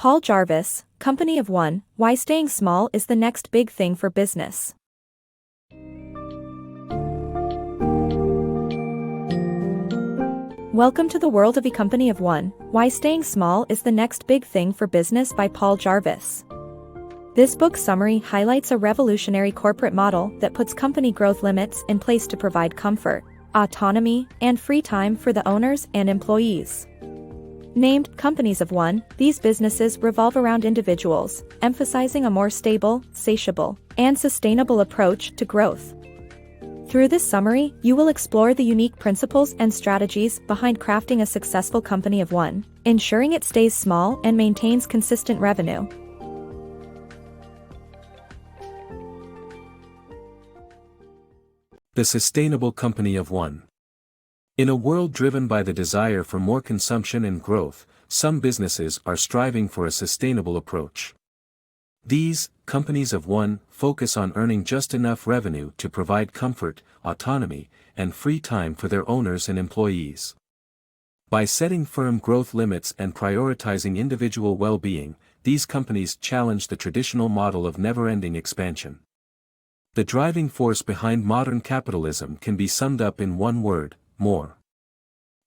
Paul Jarvis, Company of One, Why Staying Small is the Next Big Thing for Business. Welcome to the world of A Company of One, Why Staying Small is the Next Big Thing for Business by Paul Jarvis. This book summary highlights a revolutionary corporate model that puts company growth limits in place to provide comfort, autonomy, and free time for the owners and employees. Named Companies of One, these businesses revolve around individuals, emphasizing a more stable, satiable, and sustainable approach to growth. Through this summary, you will explore the unique principles and strategies behind crafting a successful company of one, ensuring it stays small and maintains consistent revenue. The Sustainable Company of One. In a world driven by the desire for more consumption and growth, some businesses are striving for a sustainable approach. These companies of one focus on earning just enough revenue to provide comfort, autonomy, and free time for their owners and employees. By setting firm growth limits and prioritizing individual well-being, these companies challenge the traditional model of never-ending expansion. The driving force behind modern capitalism can be summed up in one word: more.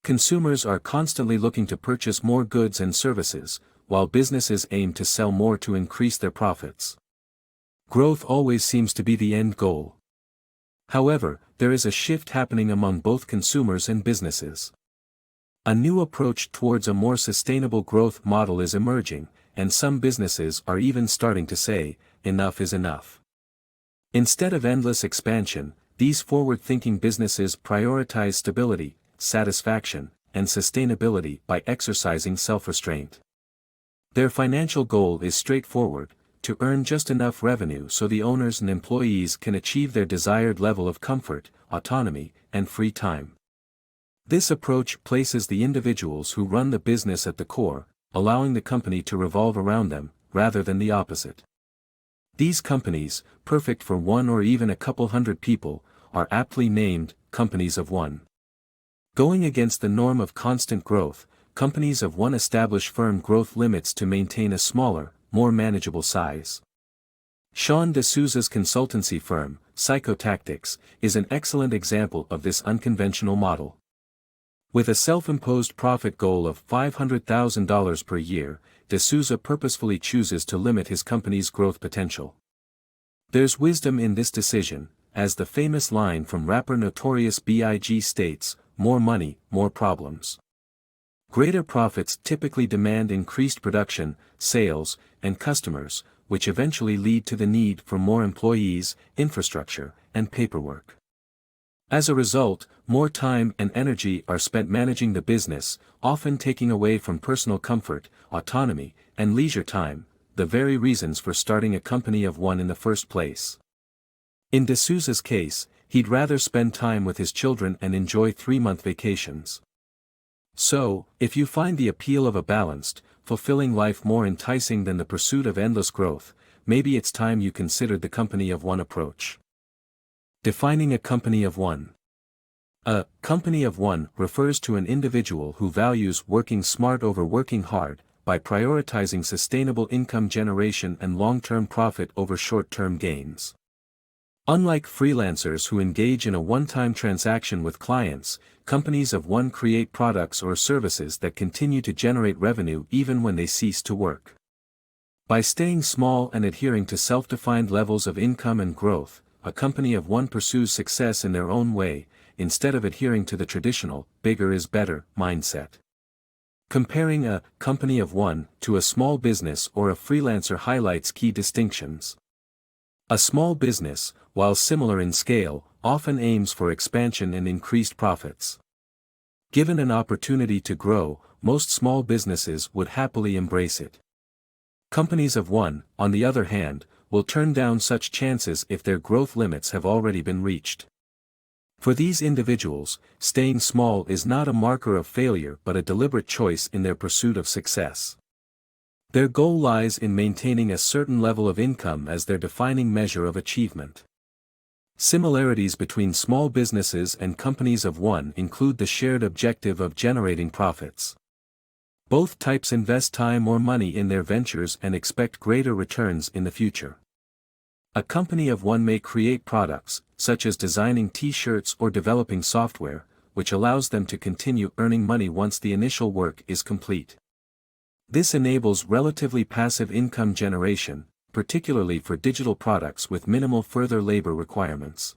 Consumers are constantly looking to purchase more goods and services, while businesses aim to sell more to increase their profits. Growth always seems to be the end goal. However, there is a shift happening among both consumers and businesses. A new approach towards a more sustainable growth model is emerging, and some businesses are even starting to say, enough is enough. Instead of endless expansion, these forward-thinking businesses prioritize stability, satisfaction, and sustainability by exercising self-restraint. Their financial goal is straightforward: to earn just enough revenue so the owners and employees can achieve their desired level of comfort, autonomy, and free time. This approach places the individuals who run the business at the core, allowing the company to revolve around them, rather than the opposite. These companies, perfect for one or even a couple hundred people, are aptly named Companies of One. Going against the norm of constant growth, Companies of One establish firm growth limits to maintain a smaller, more manageable size. Sean D'Souza's consultancy firm, Psychotactics, is an excellent example of this unconventional model. With a self-imposed profit goal of $500,000 per year, D'Souza purposefully chooses to limit his company's growth potential. There's wisdom in this decision, as the famous line from rapper Notorious B.I.G. states, "More money, more problems." Greater profits typically demand increased production, sales, and customers, which eventually lead to the need for more employees, infrastructure, and paperwork. As a result, more time and energy are spent managing the business, often taking away from personal comfort, autonomy, and leisure time, the very reasons for starting a company of one in the first place. In D'Souza's case, he'd rather spend time with his children and enjoy 3-month vacations. So, if you find the appeal of a balanced, fulfilling life more enticing than the pursuit of endless growth, maybe it's time you considered the Company of One approach. Defining a Company of One. A company of one refers to an individual who values working smart over working hard, by prioritizing sustainable income generation and long-term profit over short-term gains. Unlike freelancers who engage in a one-time transaction with clients, companies of one create products or services that continue to generate revenue even when they cease to work. By staying small and adhering to self-defined levels of income and growth, a company of one pursues success in their own way, instead of adhering to the traditional, bigger is better, mindset. Comparing a company of one to a small business or a freelancer highlights key distinctions. A small business, while similar in scale, often aims for expansion and increased profits. Given an opportunity to grow, most small businesses would happily embrace it. Companies of one, on the other hand, will turn down such chances if their growth limits have already been reached. For these individuals, staying small is not a marker of failure but a deliberate choice in their pursuit of success. Their goal lies in maintaining a certain level of income as their defining measure of achievement. Similarities between small businesses and companies of one include the shared objective of generating profits. Both types invest time or money in their ventures and expect greater returns in the future. A company of one may create products, such as designing t-shirts or developing software, which allows them to continue earning money once the initial work is complete. This enables relatively passive income generation, particularly for digital products with minimal further labor requirements.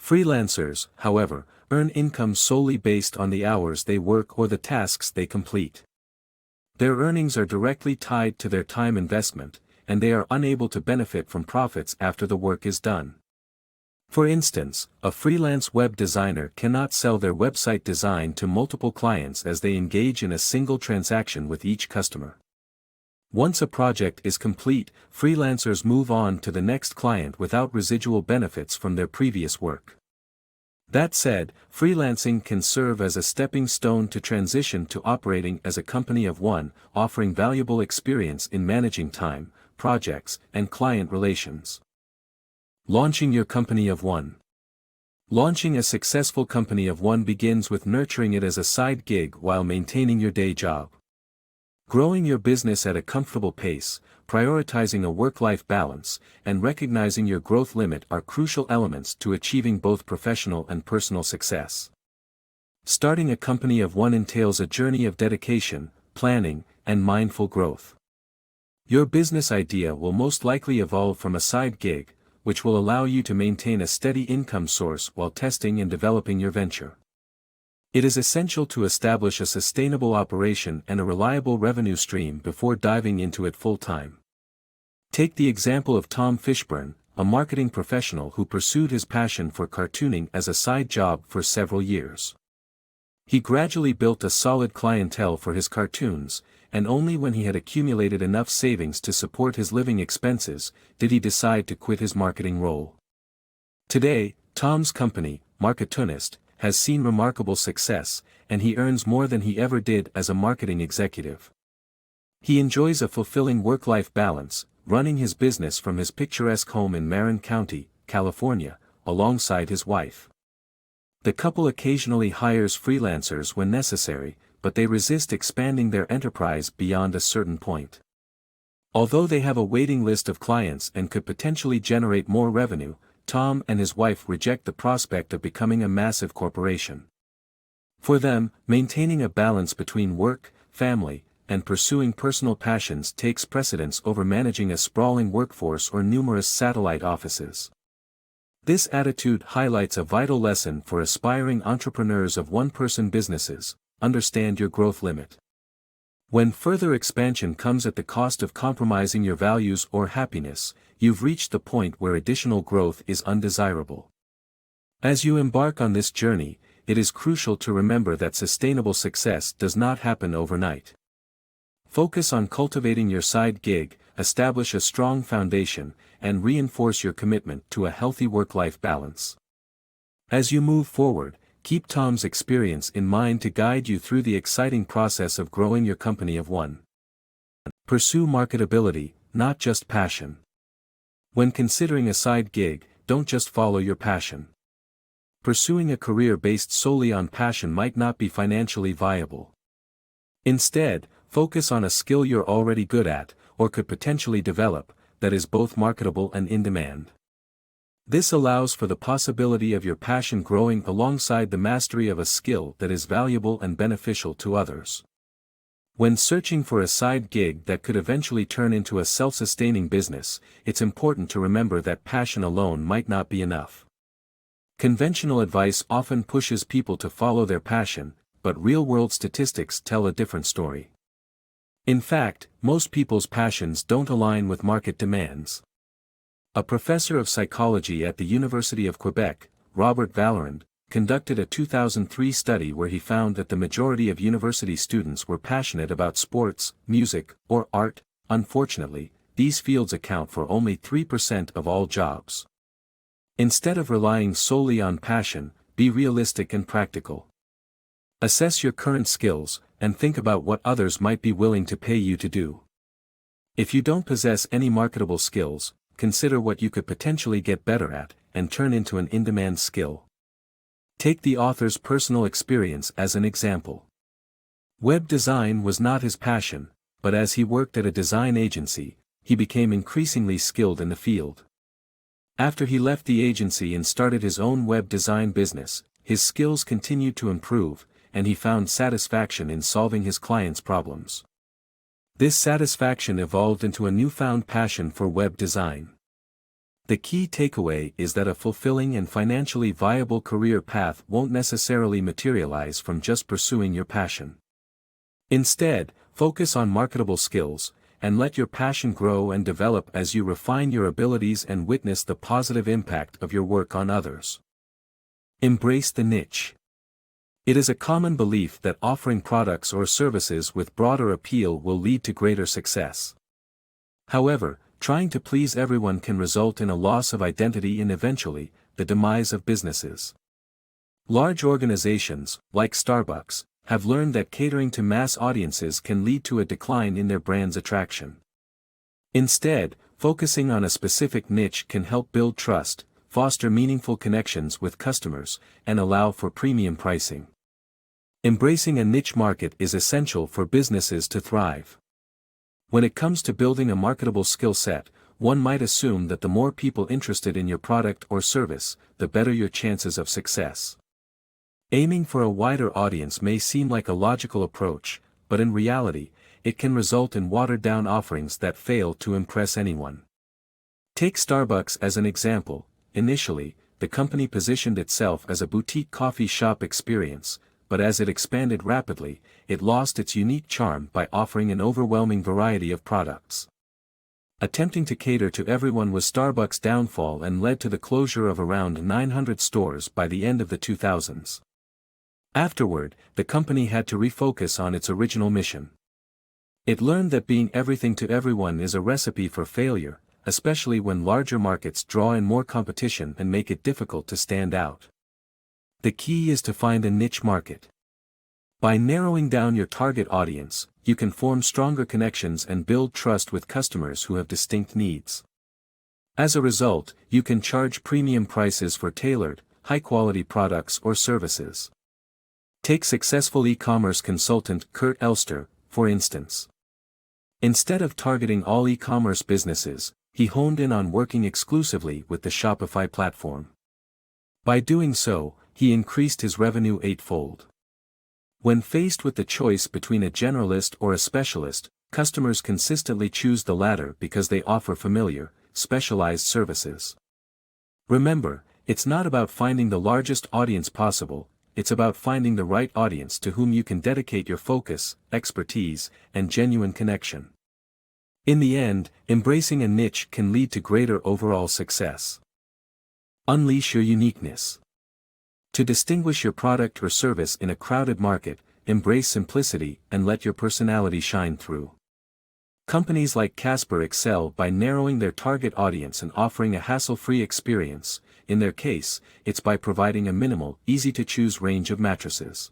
Freelancers, however, earn income solely based on the hours they work or the tasks they complete. Their earnings are directly tied to their time investment, and they are unable to benefit from profits after the work is done. For instance, a freelance web designer cannot sell their website design to multiple clients as they engage in a single transaction with each customer. Once a project is complete, freelancers move on to the next client without residual benefits from their previous work. That said, freelancing can serve as a stepping stone to transition to operating as a company of one, offering valuable experience in managing time, projects, and client relations. Launching your company of one. Launching a successful company of one begins with nurturing it as a side gig while maintaining your day job. Growing your business at a comfortable pace, prioritizing a work-life balance, and recognizing your growth limit are crucial elements to achieving both professional and personal success. Starting a company of one entails a journey of dedication, planning, and mindful growth. Your business idea will most likely evolve from a side gig, which will allow you to maintain a steady income source while testing and developing your venture. It is essential to establish a sustainable operation and a reliable revenue stream before diving into it full-time. Take the example of Tom Fishburne, a marketing professional who pursued his passion for cartooning as a side job for several years. He gradually built a solid clientele for his cartoons, and only when he had accumulated enough savings to support his living expenses, did he decide to quit his marketing role. Today, Tom's company, Marketability, has seen remarkable success, and he earns more than he ever did as a marketing executive. He enjoys a fulfilling work-life balance, running his business from his picturesque home in Marin County, California, alongside his wife. The couple occasionally hires freelancers when necessary, but they resist expanding their enterprise beyond a certain point. Although they have a waiting list of clients and could potentially generate more revenue, Tom and his wife reject the prospect of becoming a massive corporation. For them, maintaining a balance between work, family, and pursuing personal passions takes precedence over managing a sprawling workforce or numerous satellite offices. This attitude highlights a vital lesson for aspiring entrepreneurs of one-person businesses: understand your growth limit. When further expansion comes at the cost of compromising your values or happiness, you've reached the point where additional growth is undesirable. As you embark on this journey, it is crucial to remember that sustainable success does not happen overnight. Focus on cultivating your side gig, establish a strong foundation, and reinforce your commitment to a healthy work-life balance. As you move forward, keep Tom's experience in mind to guide you through the exciting process of growing your company of one. Pursue marketability, not just passion. When considering a side gig, don't just follow your passion. Pursuing a career based solely on passion might not be financially viable. Instead, focus on a skill you're already good at, or could potentially develop, that is both marketable and in demand. This allows for the possibility of your passion growing alongside the mastery of a skill that is valuable and beneficial to others. When searching for a side gig that could eventually turn into a self-sustaining business, it's important to remember that passion alone might not be enough. Conventional advice often pushes people to follow their passion, but real-world statistics tell a different story. In fact, most people's passions don't align with market demands. A professor of psychology at the University of Quebec, Robert Vallerand, conducted a 2003 study where he found that the majority of university students were passionate about sports, music, or art. Unfortunately, these fields account for only 3% of all jobs. Instead of relying solely on passion, be realistic and practical. Assess your current skills, and think about what others might be willing to pay you to do. If you don't possess any marketable skills, consider what you could potentially get better at, and turn into an in-demand skill. Take the author's personal experience as an example. Web design was not his passion, but as he worked at a design agency, he became increasingly skilled in the field. After he left the agency and started his own web design business, his skills continued to improve, and he found satisfaction in solving his clients' problems. This satisfaction evolved into a newfound passion for web design. The key takeaway is that a fulfilling and financially viable career path won't necessarily materialize from just pursuing your passion. Instead, focus on marketable skills, and let your passion grow and develop as you refine your abilities and witness the positive impact of your work on others. Embrace the niche. It is a common belief that offering products or services with broader appeal will lead to greater success. However, trying to please everyone can result in a loss of identity and eventually, the demise of businesses. Large organizations, like Starbucks, have learned that catering to mass audiences can lead to a decline in their brand's attraction. Instead, focusing on a specific niche can help build trust, foster meaningful connections with customers, and allow for premium pricing. Embracing a niche market is essential for businesses to thrive. When it comes to building a marketable skill set, one might assume that the more people interested in your product or service, the better your chances of success. Aiming for a wider audience may seem like a logical approach, but in reality, it can result in watered-down offerings that fail to impress anyone. Take Starbucks as an example. Initially, the company positioned itself as a boutique coffee shop experience, but as it expanded rapidly, it lost its unique charm by offering an overwhelming variety of products. Attempting to cater to everyone was Starbucks' downfall and led to the closure of around 900 stores by the end of the 2000s. Afterward, the company had to refocus on its original mission. It learned that being everything to everyone is a recipe for failure, especially when larger markets draw in more competition and make it difficult to stand out. The key is to find a niche market. By narrowing down your target audience, you can form stronger connections and build trust with customers who have distinct needs. As a result, you can charge premium prices for tailored, high-quality products or services. Take successful e-commerce consultant Kurt Elster, for instance. Instead of targeting all e-commerce businesses, he honed in on working exclusively with the Shopify platform. By doing so, he increased his revenue eightfold. When faced with the choice between a generalist or a specialist, customers consistently choose the latter because they offer familiar, specialized services. Remember, it's not about finding the largest audience possible, it's about finding the right audience to whom you can dedicate your focus, expertise, and genuine connection. In the end, embracing a niche can lead to greater overall success. Unleash your uniqueness. To distinguish your product or service in a crowded market, embrace simplicity and let your personality shine through. Companies like Casper excel by narrowing their target audience and offering a hassle-free experience. In their case, it's by providing a minimal, easy-to-choose range of mattresses.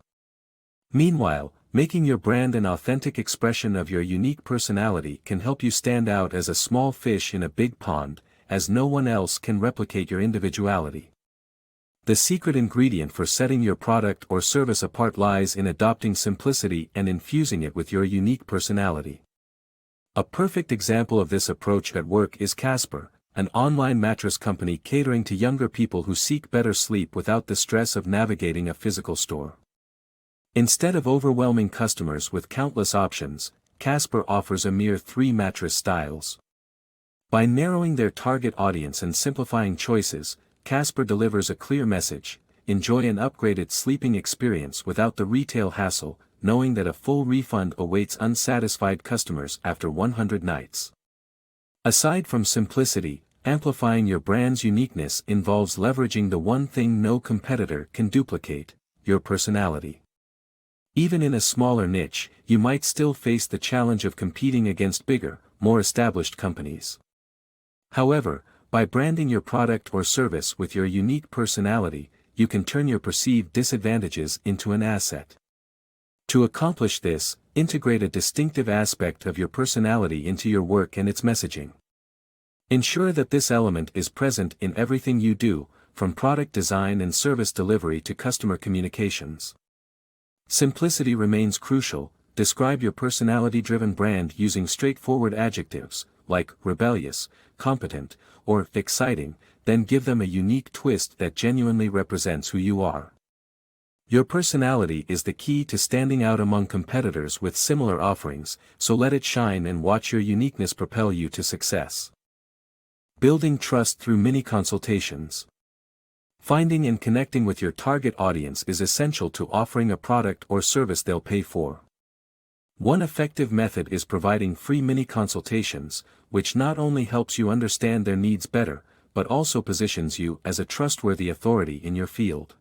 Meanwhile, making your brand an authentic expression of your unique personality can help you stand out as a small fish in a big pond, as no one else can replicate your individuality. The secret ingredient for setting your product or service apart lies in adopting simplicity and infusing it with your unique personality. A perfect example of this approach at work is Casper, an online mattress company catering to younger people who seek better sleep without the stress of navigating a physical store. Instead of overwhelming customers with countless options, Casper offers a mere 3 mattress styles. By narrowing their target audience and simplifying choices, Casper delivers a clear message: enjoy an upgraded sleeping experience without the retail hassle, knowing that a full refund awaits unsatisfied customers after 100 nights. Aside from simplicity, amplifying your brand's uniqueness involves leveraging the one thing no competitor can duplicate: your personality. Even in a smaller niche, you might still face the challenge of competing against bigger, more established companies. However, by branding your product or service with your unique personality, you can turn your perceived disadvantages into an asset. To accomplish this, integrate a distinctive aspect of your personality into your work and its messaging. Ensure that this element is present in everything you do, from product design and service delivery to customer communications. Simplicity remains crucial, describe your personality-driven brand using straightforward adjectives, like rebellious, competent, or exciting, then give them a unique twist that genuinely represents who you are. Your personality is the key to standing out among competitors with similar offerings, so let it shine and watch your uniqueness propel you to success. Building trust through mini-consultations. Finding and connecting with your target audience is essential to offering a product or service they'll pay for. One effective method is providing free mini-consultations, which not only helps you understand their needs better, but also positions you as a trustworthy authority in your field.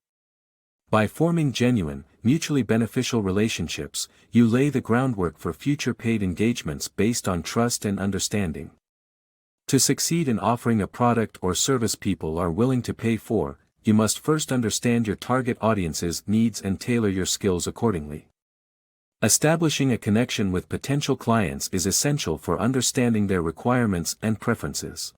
By forming genuine, mutually beneficial relationships, you lay the groundwork for future paid engagements based on trust and understanding. To succeed in offering a product or service people are willing to pay for, you must first understand your target audience's needs and tailor your skills accordingly. Establishing a connection with potential clients is essential for understanding their requirements and preferences.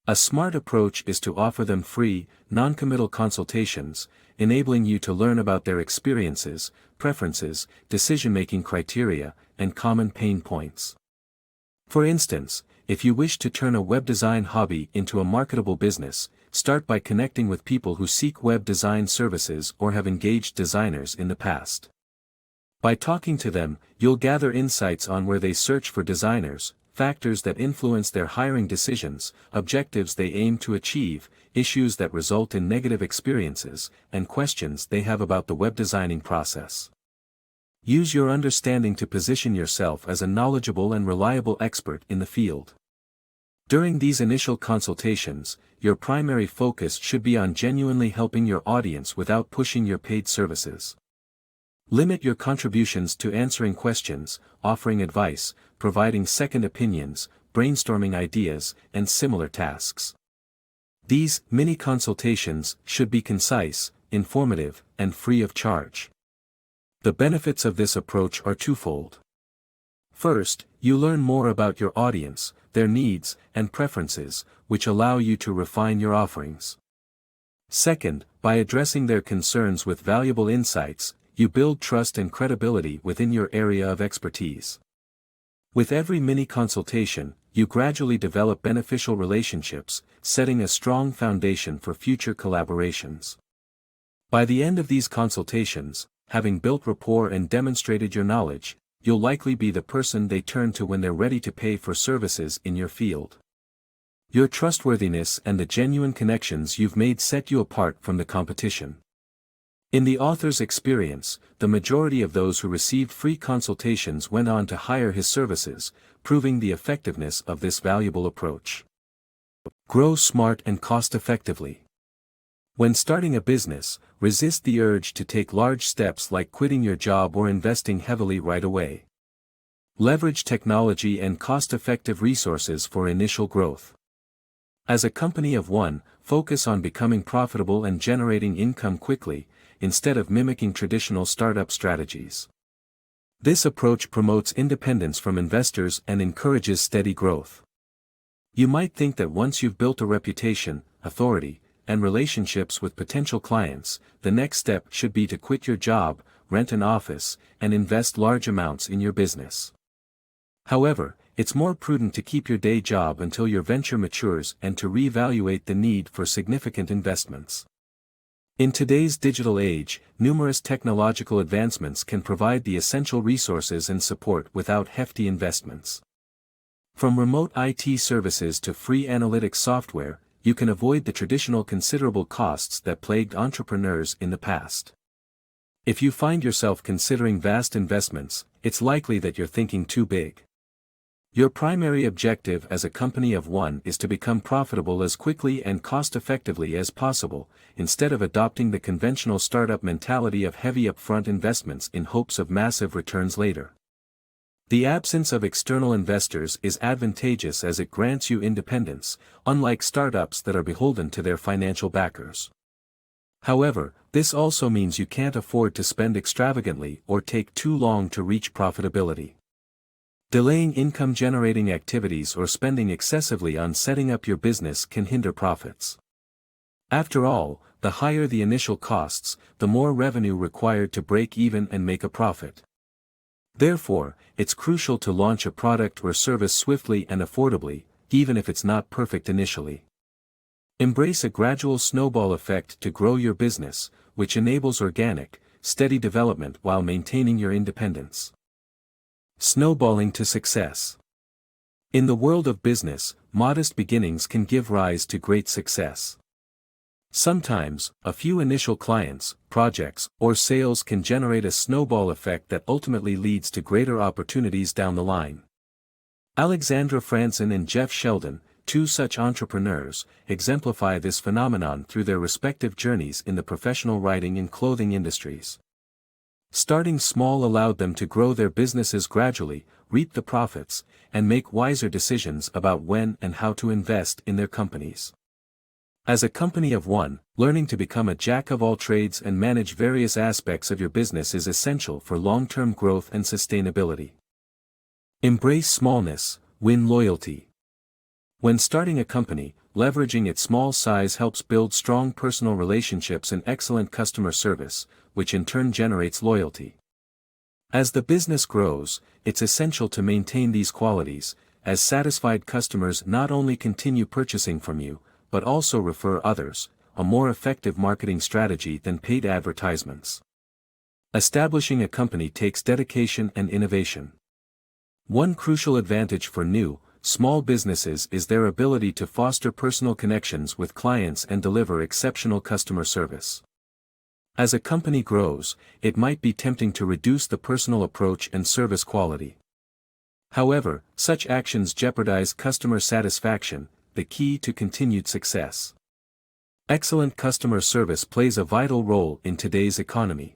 A smart approach is to offer them free, non-committal consultations, enabling you to learn about their experiences, preferences, decision-making criteria, and common pain points. For instance, if you wish to turn a web design hobby into a marketable business, start by connecting with people who seek web design services or have engaged designers in the past. By talking to them, you'll gather insights on where they search for designers, factors that influence their hiring decisions, objectives they aim to achieve, issues that result in negative experiences, and questions they have about the web designing process. Use your understanding to position yourself as a knowledgeable and reliable expert in the field. During these initial consultations, your primary focus should be on genuinely helping your audience without pushing your paid services. Limit your contributions to answering questions, offering advice, providing second opinions, brainstorming ideas, and similar tasks. These mini-consultations should be concise, informative, and free of charge. The benefits of this approach are twofold. First, you learn more about your audience, their needs, and preferences, which allow you to refine your offerings. Second, by addressing their concerns with valuable insights, you build trust and credibility within your area of expertise. With every mini-consultation, you gradually develop beneficial relationships, setting a strong foundation for future collaborations. By the end of these consultations, having built rapport and demonstrated your knowledge, you'll likely be the person they turn to when they're ready to pay for services in your field. Your trustworthiness and the genuine connections you've made set you apart from the competition. In the author's experience, the majority of those who received free consultations went on to hire his services, proving the effectiveness of this valuable approach. Grow smart and cost-effectively. When starting a business, resist the urge to take large steps like quitting your job or investing heavily right away. Leverage technology and cost-effective resources for initial growth. As a company of one, focus on becoming profitable and generating income quickly, instead of mimicking traditional startup strategies. This approach promotes independence from investors and encourages steady growth. You might think that once you've built a reputation, authority, and relationships with potential clients, the next step should be to quit your job, rent an office, and invest large amounts in your business. However, it's more prudent to keep your day job until your venture matures and to reevaluate the need for significant investments. In today's digital age, numerous technological advancements can provide the essential resources and support without hefty investments. From remote IT services to free analytics software, you can avoid the traditional considerable costs that plagued entrepreneurs in the past. If you find yourself considering vast investments, it's likely that you're thinking too big. Your primary objective as a company of one is to become profitable as quickly and cost-effectively as possible, instead of adopting the conventional startup mentality of heavy upfront investments in hopes of massive returns later. The absence of external investors is advantageous as it grants you independence, unlike startups that are beholden to their financial backers. However, this also means you can't afford to spend extravagantly or take too long to reach profitability. Delaying income-generating activities or spending excessively on setting up your business can hinder profits. After all, the higher the initial costs, the more revenue required to break even and make a profit. Therefore, it's crucial to launch a product or service swiftly and affordably, even if it's not perfect initially. Embrace a gradual snowball effect to grow your business, which enables organic, steady development while maintaining your independence. Snowballing to success. In the world of business, modest beginnings can give rise to great success. Sometimes, a few initial clients, projects, or sales can generate a snowball effect that ultimately leads to greater opportunities down the line. Alexandra Franzen and Jeff Sheldon, two such entrepreneurs, exemplify this phenomenon through their respective journeys in the professional writing and clothing industries. Starting small allowed them to grow their businesses gradually, reap the profits, and make wiser decisions about when and how to invest in their companies. As a company of one, learning to become a jack of all trades and manage various aspects of your business is essential for long-term growth and sustainability. Embrace smallness, win loyalty. When starting a company, leveraging its small size helps build strong personal relationships and excellent customer service, which in turn generates loyalty. As the business grows, it's essential to maintain these qualities, as satisfied customers not only continue purchasing from you, but also refer others, a more effective marketing strategy than paid advertisements. Establishing a company takes dedication and innovation. One crucial advantage for new, small businesses is their ability to foster personal connections with clients and deliver exceptional customer service. As a company grows, it might be tempting to reduce the personal approach and service quality. However, such actions jeopardize customer satisfaction, the key to continued success. Excellent customer service plays a vital role in today's economy.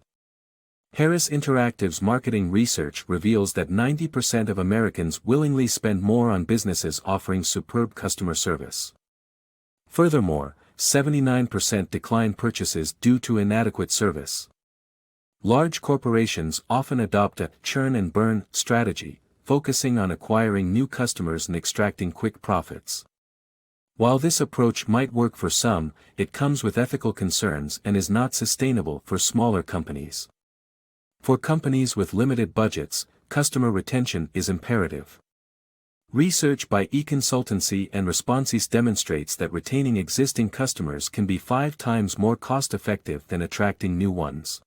Harris Interactive's marketing research reveals that 90% of Americans willingly spend more on businesses offering superb customer service. Furthermore, 79% decline purchases due to inadequate service. Large corporations often adopt a churn and burn strategy, focusing on acquiring new customers and extracting quick profits. While this approach might work for some, it comes with ethical concerns and is not sustainable for smaller companies. For companies with limited budgets, customer retention is imperative. Research by eConsultancy and Responsys demonstrates that retaining existing customers can be 5 times more cost-effective than attracting new ones.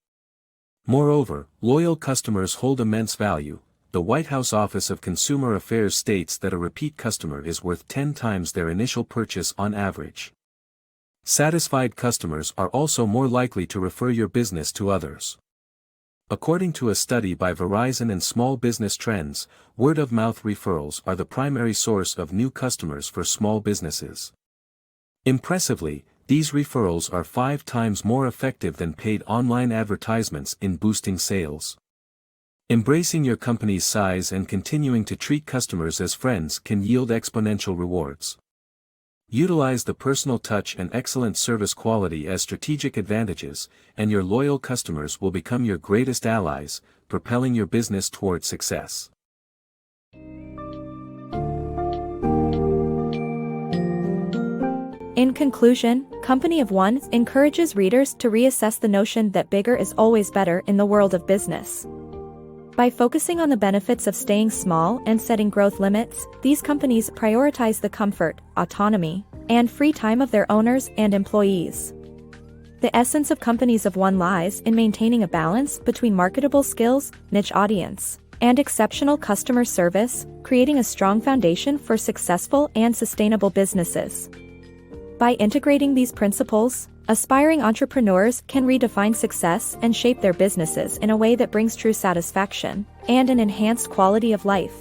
Moreover, loyal customers hold immense value. The White House Office of Consumer Affairs states that a repeat customer is worth 10 times their initial purchase on average. Satisfied customers are also more likely to refer your business to others. According to a study by Verizon and Small Business Trends, word-of-mouth referrals are the primary source of new customers for small businesses. Impressively, these referrals are 5 times more effective than paid online advertisements in boosting sales. Embracing your company's size and continuing to treat customers as friends can yield exponential rewards. Utilize the personal touch and excellent service quality as strategic advantages, and your loyal customers will become your greatest allies, propelling your business toward success. In conclusion, Company of One encourages readers to reassess the notion that bigger is always better in the world of business. By focusing on the benefits of staying small and setting growth limits, these companies prioritize the comfort, autonomy, and free time of their owners and employees. The essence of Companies of One lies in maintaining a balance between marketable skills, niche audience, and exceptional customer service, creating a strong foundation for successful and sustainable businesses. By integrating these principles, aspiring entrepreneurs can redefine success and shape their businesses in a way that brings true satisfaction and an enhanced quality of life.